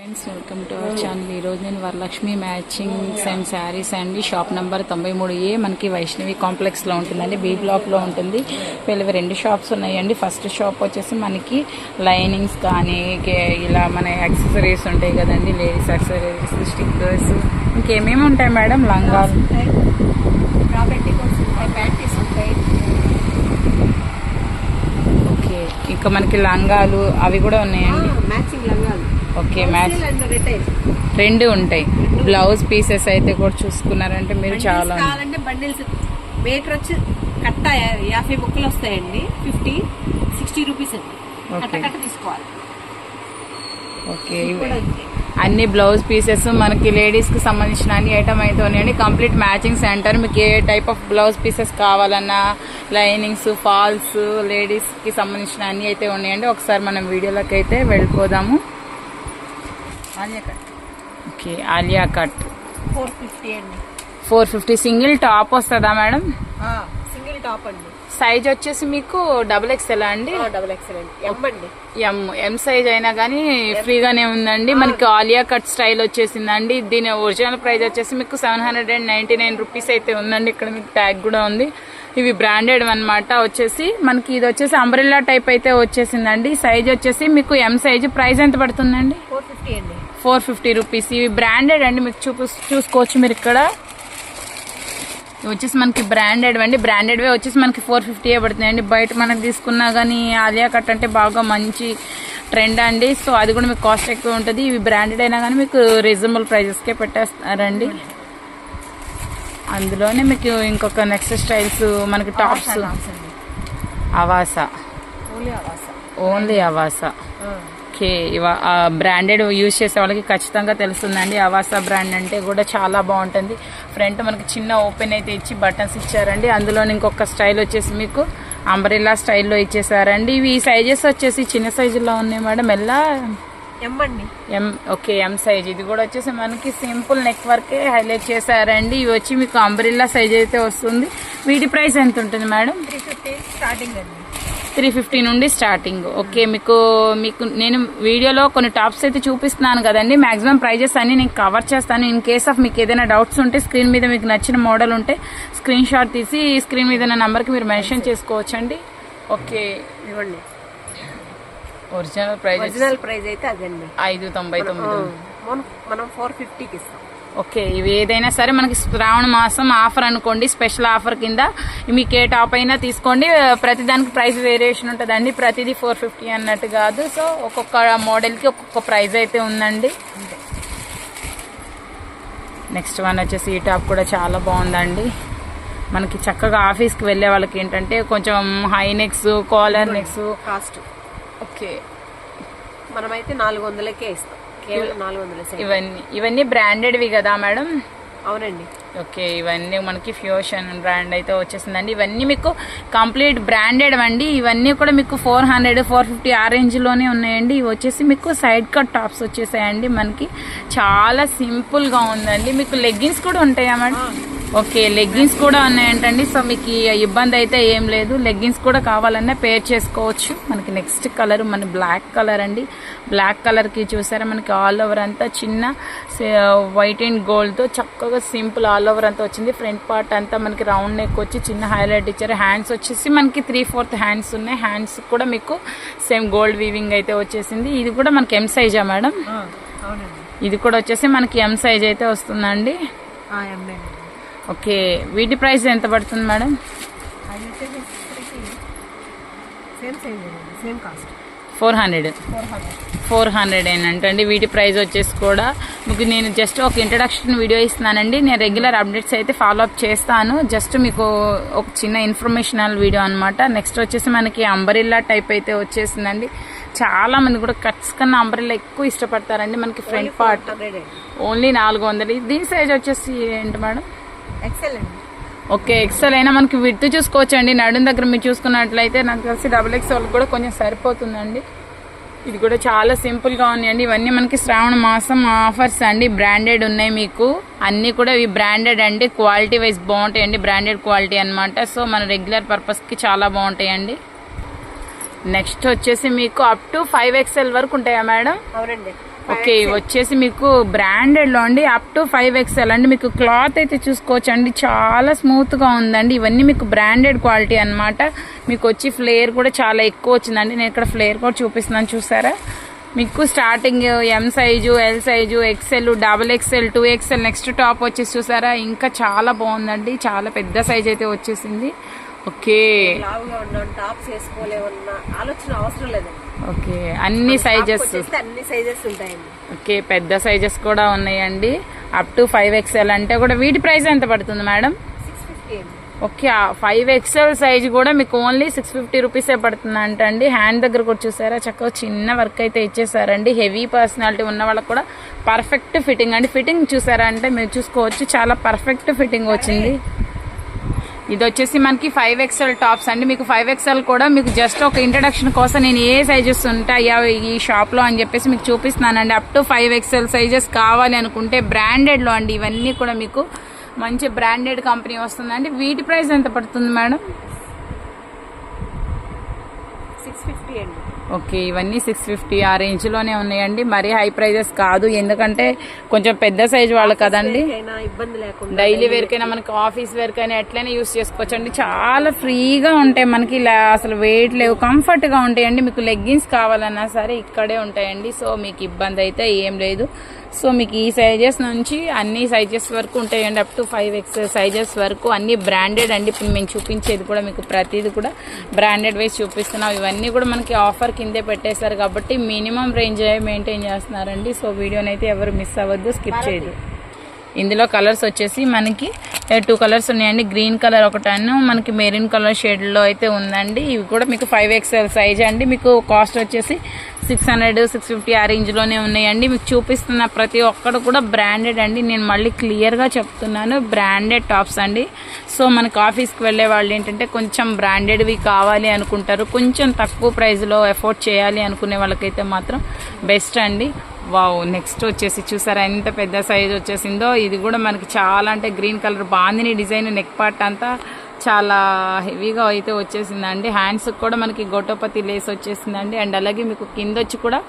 Friends, welcome to our channel. ఈరోజు నేను Varalakshmi matchings and saris అండి. షాప్ నెంబర్ 93A మనకి వైష్ణవి కాంప్లెక్స్లో ఉంటుందండి. బి బ్లాక్లో ఉంటుంది. వీళ్ళవి 2 షాప్స్ ఉన్నాయండి. ఫస్ట్ షాప్ వచ్చేసి మనకి లైనింగ్స్ కానీ ఇలా మన యాక్సెసరీస్ ఉంటాయి కదండి, లేడీస్ యాక్సెసరీస్, స్టిక్కర్స్, ఇంకేమేమి ఉంటాయి మేడం? లంగాలు, ఓకే. ఇంకా మనకి లంగాలు అవి కూడా ఉన్నాయండి. మ్యాచింగ్ లంగాలు, ఓకే. మ్యాచ్ 2 ఉంటాయి. బ్లౌజ్ పీసెస్ అయితే కూడా చూసుకున్నారంటే మీరు చాలా బండిల్స్ మీటర్ వచ్చి కట్ట 50 బుక్కలు వస్తాయండి. 50-60 రూపీస్ అండి. కట్ట తీసుకోవాలి. ఓకే. అన్ని బ్లౌజ్ పీసెస్ మనకి లేడీస్ కి సంబంధించిన అన్ని ఐటమ్ అయితే ఉన్నాయండి. Complete matching centre. మీకు ఏ టైప్ ఆఫ్ బ్లౌజ్ పీసెస్ కావాలన్నా, లైనింగ్స్, ఫాల్స్, లేడీస్ కి సంబంధించిన అన్ని అయితే ఉన్నాయండి. ఒకసారి మనం వీడియోలోకి అయితే వెళ్ళిపోదాము. ఓకే. ఆలియా కట్ 450 అండి. 450. సింగిల్ టాప్ వస్తుందా మేడం? సింగిల్ టాప్ అండి. సైజ్ వచ్చేసి మీకు XXL అండి? XXL అండి. ఎం అండి. ఎం సైజ్ అయినా కానీ ఫ్రీగానే ఉందండి. మనకి ఆలియా కట్ స్టైల్ వచ్చేసిందండి. దీని ఒరిజినల్ ప్రైస్ వచ్చేసి మీకు 799 రూపీస్ అయితే ఉందండి. ఇక్కడ మీకు ట్యాగ్ కూడా ఉంది. ఇవి బ్రాండెడ్ అనమాట. వచ్చేసి మనకి ఇది వచ్చేసి అంబ్రెల్లా టైప్ అయితే వచ్చేసిందండి. సైజ్ వచ్చేసి మీకు ఎం సైజ్. ప్రైస్ ఎంత పడుతుందండి? 450 అండి. 450 రూపీస్. ఇవి బ్రాండెడ్ అండి. మీకు చూసుకోవచ్చు మీరు ఇక్కడ. వచ్చేసి మనకి బ్రాండెడ్ అండి. బ్రాండెడ్ వే వచ్చేసి మనకి 450 పడుతున్నాయండి. బయట మనకి తీసుకున్నా కానీ ఆలియా కట్ అంటే బాగా మంచి ట్రెండ్ అండి. సో అది కూడా మీకు కాస్ట్ ఎక్కువ ఉంటుంది. ఇవి బ్రాండెడ్ అయినా కానీ మీకు రీజనబుల్ ప్రైజెస్కే పెట్టేస్తారండి. అందులోనే మీకు ఇంకొక నెక్స్ట్ స్టైల్స్ మనకి tops Avasa, only Avasa. Okay. Branded use చేసే వాళ్ళకి ఖచ్చితంగా తెలుస్తుందండి. అవాసా బ్రాండ్ అంటే కూడా చాలా బాగుంటుంది. ఫ్రంట్ మనకి చిన్న ఓపెన్ అయితే ఇచ్చి బటన్స్ ఇచ్చారండి. అందులో ఇంకొక స్టైల్ వచ్చేసి మీకు అంబ్రెల్లా స్టైల్లో ఇచ్చేసారండి. ఇవి సైజెస్ వచ్చేసి చిన్న సైజులో ఉన్నాయి మేడం. ఎలా ఎం అండి. ఎం. ఓకే. M size. ఇది కూడా వచ్చేసి మనకి సింపుల్ నెక్ వర్కే హైలైట్ చేశారండి. ఇవి వచ్చి మీకు అంబ్రెల్లా సైజ్ అయితే వస్తుంది. వీటి ప్రైస్ ఎంత ఉంటుంది మేడం? 350 స్టార్టింగ్ అండి. 350 నుండి స్టార్టింగ్. ఓకే. మీకు నేను వీడియోలో కొన్ని టాప్స్ అయితే చూపిస్తున్నాను కదండి. మాక్సిమం ప్రైజెస్ అన్ని నేను కవర్ చేస్తాను. ఇన్ కేస్ ఆఫ్ మీకు ఏదైనా డౌట్స్ ఉంటే స్క్రీన్ మీద మీకు నచ్చిన మోడల్ ఉంటే స్క్రీన్ షాట్ తీసి స్క్రీన్ మీద ఉన్న నంబర్కి మీరు మెన్షన్ చేసుకోవచ్చండి. ఓకే. ఇవ్వండి. ఒరిజినల్ ప్రైజ్ అయితే అదండి 599. మనం 450కి ఇస్తాం. ఓకే. ఇవి ఏదైనా సరే మనకి శ్రావణ మాసం ఆఫర్ అనుకోండి. స్పెషల్ ఆఫర్ కింద మీకు ఏ టాప్ అయినా తీసుకోండి. ప్రతిదానికి ప్రైస్ వేరియేషన్ ఉంటుందండి. ప్రతిదీ 450 అన్నట్టు కాదు. సో ఒక్కొక్క మోడల్కి ఒక్కొక్క ప్రైస్ అయితే ఉందండి. నెక్స్ట్ వన్ వచ్చేసి ఈ టాప్ కూడా చాలా బాగుందండి. మనకి చక్కగా ఆఫీస్కి వెళ్ళే వాళ్ళకి ఏంటంటే కొంచెం high next, caller next cost. Okay. మనమైతే 400కే ఇస్తాం. కేవలం 400. ఇవన్నీ బ్రాండెడ్వి కదా మేడం? అవునండి. ఓకే. ఇవన్నీ మనకి ఫ్యూషన్ బ్రాండ్ అయితే వచ్చేసిందండి. ఇవన్నీ మీకు కంప్లీట్ బ్రాండెడ్ అండి. ఇవన్నీ కూడా మీకు 400-450 ఆ రేంజ్లోనే ఉన్నాయండి. ఇవి వచ్చేసి మీకు సైడ్ కట్ టాప్స్ వచ్చేసాయండి. మనకి చాలా సింపుల్గా ఉందండి. మీకు లెగ్గిన్స్ కూడా ఉంటాయా మేడం? ఓకే. లెగ్గిన్స్ కూడా ఉన్నాయంటండి. సో మీకు ఇబ్బంది అయితే ఏం లేదు. లెగ్గిన్స్ కూడా కావాలన్నా పేర్ చేసుకోవచ్చు. మనకి నెక్స్ట్ కలర్ మన బ్లాక్ కలర్ అండి. బ్లాక్ కలర్కి చూసారా మనకి ఆల్ ఓవర్ అంతా చిన్న వైట్ అండ్ గోల్డ్తో చక్కగా సింపుల్ ఆల్ ఓవర్ అంతా వచ్చింది. ఫ్రంట్ పార్ట్ అంతా మనకి రౌండ్ నెక్ వచ్చి చిన్న హైలైట్ ఇచ్చారు. హ్యాండ్స్ వచ్చేసి మనకి 3/4 హ్యాండ్స్ ఉన్నాయి. హ్యాండ్స్ కూడా మీకు సేమ్ గోల్డ్ వీవింగ్ అయితే వచ్చేసింది. ఇది కూడా మనకి ఎం సైజా మేడం? అవునండి. ఇది కూడా వచ్చేసి మనకి ఎం సైజ్ అయితే వస్తుందండి. ఓకే. వీటి ప్రైస్ ఎంత పడుతుంది మేడం? 400 ఏంటండి. వీటి ప్రైస్ వచ్చేసి కూడా మీకు నేను జస్ట్ ఒక ఇంట్రడక్షన్ వీడియో ఇస్తున్నానండి. నేను రెగ్యులర్ అప్డేట్స్ అయితే ఫాలో అప్ చేస్తాను. జస్ట్ మీకు ఒక చిన్న ఇన్ఫర్మేషనల్ వీడియో అనమాట. నెక్స్ట్ వచ్చేసి మనకి అంబ్రెల్లా టైప్ అయితే వచ్చేసిందండి. చాలా మంది కూడా కట్స్ కన్నా అంబ్రెల్లా ఎక్కువ ఇష్టపడతారండి. మనకి ఫ్రంట్ పార్ట్ ఓన్లీ 400. దీని సైజ్ వచ్చేసి ఏంటి మేడం? XL అండి. ఓకే. XL అయినా మనకి విడ్త్ చూసుకోవచ్చండి. నడుం దగ్గర మీరు చూసుకున్నట్లయితే నాకు తెలిసి XXL కూడా కొంచెం సరిపోతుందండి. ఇది కూడా చాలా సింపుల్గా ఉన్నాయండి. ఇవన్నీ మనకి శ్రావణ మాసం ఆఫర్స్ అండి. బ్రాండెడ్ ఉన్నాయి మీకు అన్నీ కూడా. ఇవి బ్రాండెడ్ అండి. క్వాలిటీ వైజ్ బాగుంటాయండి. బ్రాండెడ్ క్వాలిటీ అనమాట. సో మన రెగ్యులర్ పర్పస్కి చాలా బాగుంటాయండి. నెక్స్ట్ వచ్చేసి మీకు అప్ టు 5XL వరకు ఉంటాయా మేడం? అవునండి. ఓకే ఇవి వచ్చేసి మీకు బ్రాండెడ్ లో అండి అప్ టు 5XL అండి. మీకు క్లాత్ అయితే చూసుకోవచ్చు అండి, చాలా స్మూత్ గా ఉందండి. ఇవన్నీ మీకు బ్రాండెడ్ క్వాలిటీ అన్నమాట. మీకు వచ్చి ఫ్లేర్ కూడా చాలా ఎక్కువ వచ్చిందండి. నేను ఇక్కడ ఫ్లేర్ కూడా చూపిస్తున్నాను చూసారా. మీకు starting M size, L size, XL, XXL, 2XL, next top వచ్చేసి చూసారా ఇంకా చాలా బాగుందండి. చాలా పెద్ద సైజ్ అయితే వచ్చేసింది. ఓకే లావుగా ఉన్నాం టాప్స్ వేసుకోలేమన్న ఆలోచన అవసరం లేదండి. ఓకే అన్ని సైజెస్ ఉంటాయండి. ఓకే పెద్ద సైజెస్ కూడా ఉన్నాయండి. అప్ టు 5XL అంటే కూడా వీటి ప్రైస్ ఎంత పడుతుంది మేడం? 650 అండి. ఓకే 5XL సైజ్ కూడా మీకు ఓన్లీ 650 రూపీసే పడుతుంది అంటండి. హ్యాండ్ దగ్గర కూడా చూసారా చక్కగా చిన్న వర్క్ అయితే ఇచ్చేసారండి. హెవీ పర్సనాలిటీ ఉన్న వాళ్ళకి కూడా పర్ఫెక్ట్ ఫిట్టింగ్ అండి. ఫిట్టింగ్ చూసారా అంటే మీరు చూసుకోవచ్చు చాలా పర్ఫెక్ట్ ఫిట్టింగ్ వచ్చింది. ఇది వచ్చేసి మనకి 5XL టాప్స్ అండి. మీకు 5XL కూడా మీకు జస్ట్ ఒక ఇంట్రడక్షన్ కోసం నేను ఏ సైజెస్ ఉంటాయా ఈ షాప్ లో అని చెప్పేసి మీకు చూపిస్తున్నానండి. అప్ టు 5XL సైజెస్ కావాలి అనుకుంటే బ్రాండెడ్ లో అండి. ఇవన్నీ కూడా మీకు మంచి బ్రాండెడ్ కంపెనీ వస్తుందండి. వీటి ప్రైస్ ఎంత పడుతుంది మేడం? 650 అండి. ఓకే ఇవన్నీ 650 ఆ రేంజ్ లోనే ఉన్నాయండి. మరీ హై ప్రైజెస్ కాదు, ఎందుకంటే కొంచెం పెద్ద సైజ్ వాళ్ళు కదండి. ఇబ్బంది లేకుండా డైలీ వేర్ కైనా మనకి ఆఫీస్ వేర్ కైనా ఎట్లయినా యూస్ చేసుకోవచ్చు అండి. చాలా ఫ్రీగా ఉంటాయి మనకి, అసలు వెయిట్ లేవు, కంఫర్ట్ గా ఉంటాయండి. మీకు లెగ్గిన్స్ కావాలన్నా సరే ఇక్కడే ఉంటాయండి. సో మీకు ఇబ్బంది అయితే ఏం లేదు. సో మీకు ఈ సైజెస్ నుంచి అన్ని సైజెస్ వరకు ఉంటాయండి. అప్ టు 5XL సైజెస్ వరకు అన్ని బ్రాండెడ్ అండి. ఇప్పుడు మేము చూపించేది కూడా మీకు ప్రతిది కూడా బ్రాండెడ్ వైజ్ చూపిస్తున్నాం. ఇవన్నీ కూడా మనకి ఆఫర్ కిందే పెట్టేశారు కాబట్టి మినిమం రేంజ్ మెయింటైన్ చేస్తున్నారండి. సో వీడియోని అయితే ఎవరు మిస్ అవ్వద్దు, స్కిప్ చేయదు. ఇందులో కలర్స్ వచ్చేసి మనకి 2 కలర్స్ ఉన్నాయండి. గ్రీన్ కలర్ ఒకటను మనకి మెరూన్ కలర్ షేడ్ లో అయితే ఉందండి. ఇవి కూడా మీకు 5XL సైజ్ అండి. మీకు కాస్ట్ వచ్చేసి 600, 650 ఆ రేంజ్ లోనే ఉన్నాయండి. మీకు చూపిస్తున్న ప్రతి ఒక్కడు కూడా బ్రాండెడ్ అండి. నేను మళ్ళీ క్లియర్ గా చెప్తున్నాను, బ్రాండెడ్ టాప్స్ అండి. సో మనకి ఆఫీస్కి వెళ్లే వాళ్ళు ఏంటంటే కొంచెం బ్రాండెడ్వి కావాలి అనుకుంటారు, కొంచెం తక్కువ ప్రైస్ లో ఎఫోర్డ్ చేయాలి అనుకునే వాళ్ళకైతే మాత్రం బెస్ట్ అండి. వావ్ నెక్స్ట్ వచ్చేసి చూసారా ఎంత పెద్ద సైజ్ వచ్చేసిందో. ఇది కూడా మనకి చాలా అంటే green colour bandhani design, neck part అంతా చాలా హెవీగా అయితే వచ్చేసిందండి. హ్యాండ్స్ కూడా మనకి గోటోపతి లేస్ వచ్చేసిందండి. అండ్ అలాగే మీకు కింద వచ్చి కూడా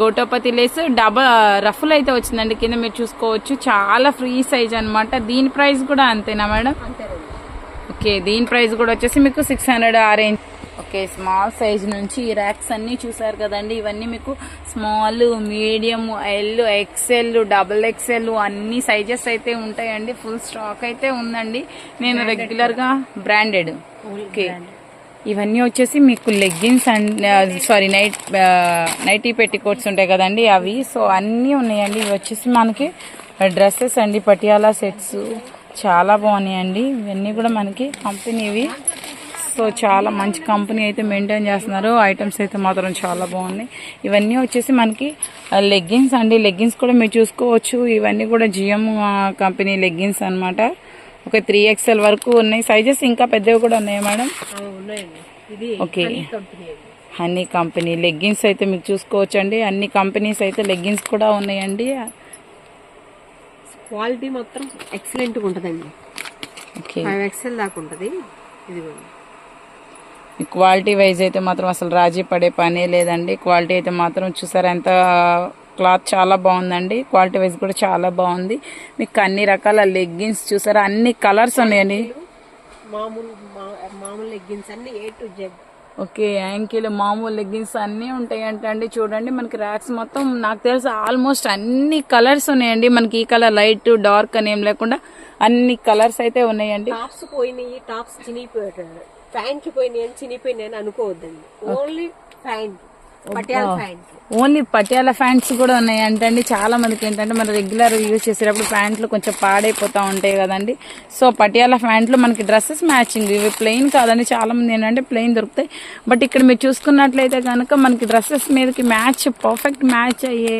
గోటోపతి లేస్ డబల్ రఫుల్ అయితే వచ్చిందండి. కింద మీరు చూసుకోవచ్చు చాలా ఫ్రీ సైజ్ అనమాట. దీని ప్రైస్ కూడా అంతేనా మేడం? ఓకే దీని ప్రైస్ కూడా వచ్చేసి మీకు 600 ఆ రేంజ్. ఓకే స్మాల్ సైజ్ నుంచి ఈ ర్యాక్స్ అన్ని చూసారు కదండి. ఇవన్నీ మీకు small, medium, L, XL, XXL అన్ని సైజెస్ అయితే ఉంటాయండి. ఫుల్ స్టాక్ అయితే ఉందండి. నేను రెగ్యులర్ గా బ్రాండెడ్. ఓకే ఇవన్నీ వచ్చేసి మీకు leggings and sari nighty petticoats ఉంటాయి కదండి అవి. సో అన్నీ ఉన్నాయండి. ఇవి వచ్చేసి మనకి డ్రెస్సెస్ అండి, పటియాలా సెట్స్ చాలా బాగున్నాయండి. ఇవన్నీ కూడా మనకి కంపెనీవి. సో చాలా మంచి కంపెనీ అయితే మెయింటైన్ చేస్తున్నారు. ఐటమ్స్ అయితే మాత్రం చాలా బాగున్నాయి. ఇవన్నీ వచ్చేసి మనకి లెగ్గిన్స్ అండి. లెగ్గిన్స్ కూడా మీరు చూసుకోవచ్చు. ఇవన్నీ కూడా GM కంపెనీ లెగ్గిన్స్ అన్నమాట. ఒక 3XL వరకు ఉన్నాయి. సైజెస్ ఇంకా పెద్దవి కూడా ఉన్నాయి మేడం. ఓకే అన్ని కంపెనీ లెగ్గిన్స్ అయితే మీకు చూసుకోవచ్చు అండి. అన్ని కంపెనీస్ అయితే లెగ్గిన్స్ కూడా ఉన్నాయండి. క్వాలిటీ మాత్రం ఎక్సలెంట్ గా ఉంటదండి. ఓకే 5XL దాకా ఉంటది. ఇది క్వాలిటీ వైజ్ అయితే మాత్రం అసలు రాజీ పడే పనే లేదండి. క్వాలిటీ అయితే మాత్రం చూసారా ఎంత క్లాత్ చాలా బాగుందండి. క్వాలిటీ వైజ్ కూడా చాలా బాగుంది. మీకు అన్ని రకాల లెగ్గిన్స్ చూసారా, అన్ని కలర్స్ ఉన్నాయండి. మామూలు లెగ్గిన్స్ అన్ని A to Z. Okay ankle మామూలు లెగ్గిన్స్ అన్నీ ఉంటాయి అండి. చూడండి మనకి ర్యాక్స్ మొత్తం నాకు తెలిసి ఆల్మోస్ట్ అన్ని కలర్స్ ఉన్నాయండి. మనకి ఈ కలర్ లైట్ డార్క్ అని ఏం లేకుండా అన్ని కలర్స్ అయితే ఉన్నాయండి. టాప్స్ పోయినాయి, టాప్స్ చినిగిపోయాడు, ప్యాంట్లు పోయినాయి అని చినిగిపోయినాయి అని అనుకోవద్దండి. Only pant, Patiala pant, only Patiala pants కూడా ఉన్నాయి అంటండి. చాలా మందికి ఏంటంటే మనం రెగ్యులర్ యూజ్ చేసేటప్పుడు ప్యాంట్లు కొంచెం పాడైపోతా ఉంటాయి కదండి. సో పటియాలా ప్యాంట్లు మనకి డ్రెస్సెస్ మ్యాచింగ్, ఇవి ప్లెయిన్ కాదండి. చాలా మంది ఏంటంటే ప్లెయిన్ దొరుకుతాయి. బట్ ఇక్కడ మీరు చూసుకున్నట్లయితే కనుక మనకి డ్రెస్సెస్ మీదకి మ్యాచ్, పర్ఫెక్ట్ మ్యాచ్ అయ్యే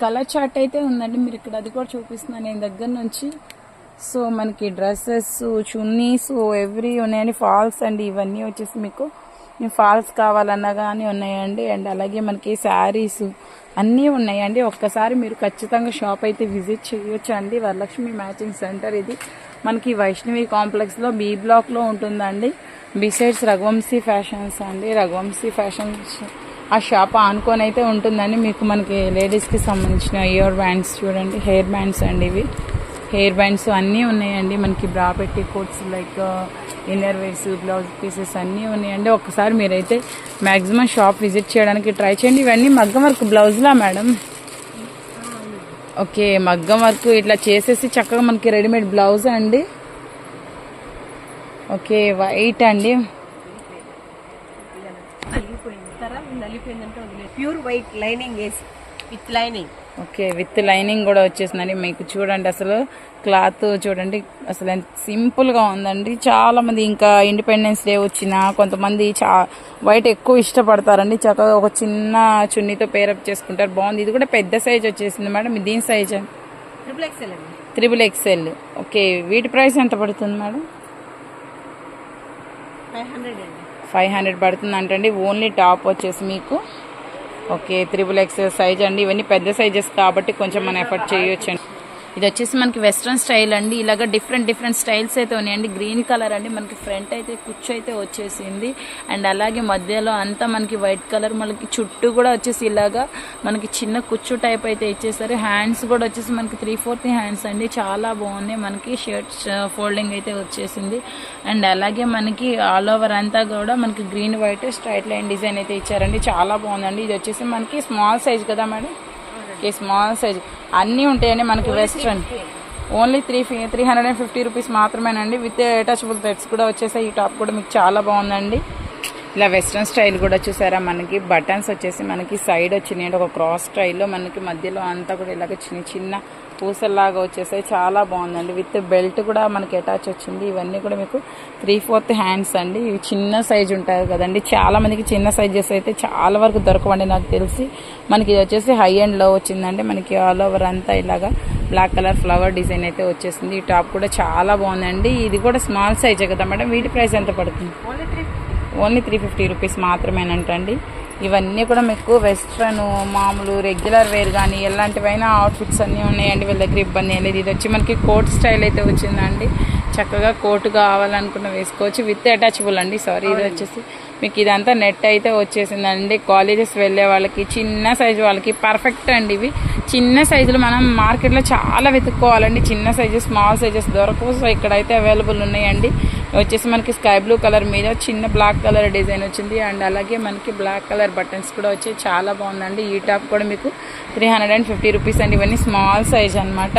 కలర్ చార్ట్ అయితే ఉందండి. మీరు ఇక్కడ అది కూడా చూపిస్తున్నాను నేను దగ్గర నుంచి. సో మనకి డ్రెస్సెస్, చున్నీస్ ఎవ్రీ ఉన్నాయండి. ఫాల్స్ అండి, ఇవన్నీ వచ్చేసి మీకు ఫాల్స్ కావాలన్నా కానీ ఉన్నాయండి. అండ్ అలాగే మనకి శారీస్ అన్నీ ఉన్నాయండి. ఒక్కసారి మీరు ఖచ్చితంగా షాప్ అయితే విజిట్ చేయొచ్చు అండి. వరలక్ష్మి మ్యాచింగ్ సెంటర్ ఇది మనకి వైష్ణవి కాంప్లెక్స్లో B బ్లాక్లో ఉంటుందండి. బిసైడ్స్ రఘువంశీ ఫ్యాషన్స్ అండి. రఘువంశీ ఫ్యాషన్స్ ఆ షాప్ ఆనుకొని అయితే ఉంటుందండి. మీకు మనకి లేడీస్కి సంబంధించిన ఇయర్ బ్యాండ్స్ చూడండి, హెయిర్ బ్యాండ్స్ అండి. ఇవి హెయిర్ బ్యాండ్స్ అన్నీ ఉన్నాయండి. మనకి bra petticoats like inner wears, blouse pieces అన్నీ ఉన్నాయండి. ఒకసారి మీరైతే మ్యాక్సిమం షాప్ విజిట్ చేయడానికి ట్రై చేయండి. ఇవన్నీ మగ్గం వర్క్ బ్లౌజ్లా మేడం? ఓకే, మగ్గం వర్క్ ఇట్లా చేసేసి చక్కగా మనకి రెడీమేడ్ బ్లౌజ్ అండి. ఓకే, వైట్ అండి. ప్యూర్ వైట్ లైనింగ్ వేసి with lining. Okay, with lining కూడా వచ్చేసిందండి. మీకు చూడండి అసలు క్లాత్ చూడండి, అసలు ఎంత సింపుల్గా ఉందండి. చాలా మంది ఇంకా ఇండిపెండెన్స్ డే వచ్చినా కొంతమంది వైట్ ఎక్కువ ఇష్టపడతారండి. చక్కగా ఒక చిన్న చున్నీతో పేరప్ చేసుకుంటారు, బాగుంది. ఇది కూడా పెద్ద సైజ్ వచ్చేసింది మేడం. దీని సైజ్ XXL XXL. ఓకే, వీటి ప్రైస్ ఎంత పడుతుంది మేడం? 500 పడుతుంది అంటండి. ఓన్లీ టాప్ వచ్చేసి మీకు ఓకే XXL సైజ్ అండి. ఇవన్నీ పెద్ద సైజెస్ కాబట్టి కొంచెం మనం ఎఫర్ట్ చేయొచ్చు. ఇది వచ్చేసి మనకి వెస్ట్రన్ స్టైల్ అండి. ఇలాగ డిఫరెంట్ స్టైల్స్ అయితే ఉన్నాయండి. గ్రీన్ కలర్ అండి. మనకి ఫ్రంట్ అయితే కుచ్చు అయితే వచ్చేసింది, అండ్ అలాగే మధ్యలో అంతా మనకి వైట్ కలర్, మనకి చుట్టూ కూడా వచ్చేసి ఇలాగా మనకి చిన్న కుచ్చు టైప్ అయితే ఇచ్చేసారు. హ్యాండ్స్ కూడా వచ్చేసి మనకి 3/4 హ్యాండ్స్ అండి. చాలా బాగున్నాయి. మనకి షర్ట్ ఫోల్డింగ్ అయితే వచ్చేసింది, అండ్ అలాగే మనకి ఆల్ ఓవర్ అంతా కూడా మనకి green white straight line design అయితే ఇచ్చారండి. చాలా బాగుందండి. ఇది వచ్చేసి మనకి స్మాల్ సైజ్ కదా మేడం? స్మాల్ సైజ్ అన్నీ ఉంటాయండి మనకి. వెస్ట్రన్ ఓన్లీ 350 రూపీస్ మాత్రమేనండి. విత్ అటాచబుల్ థ్రెడ్స్ కూడా వచ్చేసాయి. ఈ టాప్ కూడా మీకు చాలా బాగుందండి. ఇలా వెస్ట్రన్ స్టైల్ కూడా చూసారా, మనకి బటన్స్ వచ్చేసి మనకి సైడ్ వచ్చినాయండి. ఒక క్రాస్ స్టైల్లో మనకి మధ్యలో అంతా కూడా ఇలాగ చిన్న పూసల్లాగా వచ్చేసాయి. చాలా బాగుందండి. విత్ బెల్ట్ కూడా మనకి అటాచ్ వచ్చింది. ఇవన్నీ కూడా మీకు 3/4 హ్యాండ్స్ అండి. ఇవి చిన్న సైజ్ ఉంటాయి కదండి, చాలా మందికి చిన్న సైజెస్ అయితే చాలా వరకు దొరకవండి నాకు తెలిసి. మనకి ఇది వచ్చేసి హై అండ్ లో వచ్చిందండి. మనకి ఆల్ ఓవర్ అంతా ఇలాగా బ్లాక్ కలర్ ఫ్లవర్ డిజైన్ అయితే వచ్చేసింది. ఈ టాప్ కూడా చాలా బాగుందండి. ఇది కూడా స్మాల్ సైజే కదా మేడం? వీటి ప్రైస్ ఎంత పడుతుంది? ఓన్లీ 350 రూపీస్ మాత్రమేనంటండి. ఇవన్నీ కూడా మీకు వెస్ట్రన్ మామూలు రెగ్యులర్ వేర్ కానీ ఎలాంటివైనా అవుట్ఫిట్స్ అన్నీ ఉన్నాయండి. వీళ్ళ దగ్గర ఇబ్బంది ఏం లేదు. ఇది వచ్చి మనకి కోట్ స్టైల్ అయితే వచ్చిందండి. చక్కగా కోట్ కావాలనుకున్న వేసుకోవచ్చు. విత్ అటాచబుల్ అండి. సారీ, ఇది వచ్చేసి మీకు ఇదంతా నెట్ అయితే వచ్చేసిందండి. కాలేజెస్ వెళ్ళే వాళ్ళకి, చిన్న సైజు వాళ్ళకి పర్ఫెక్ట్ అండి. ఇవి చిన్న సైజులు మనం మార్కెట్లో చాలా వెతుక్కోవాలండి. చిన్న సైజెస్, స్మాల్ సైజెస్ దొరకవు. సో ఇక్కడైతే అవైలబుల్ ఉన్నాయండి. వచ్చేసి మనకి స్కై బ్లూ కలర్ మీద చిన్న బ్లాక్ కలర్ డిజైన్ వచ్చింది, అండ్ అలాగే మనకి బ్లాక్ కలర్ బటన్స్ కూడా వచ్చాయి. చాలా బాగుందండి. ఈ టాప్ కూడా మీకు 350 రూపీస్ అండి. ఇవన్నీ స్మాల్ సైజ్ అనమాట.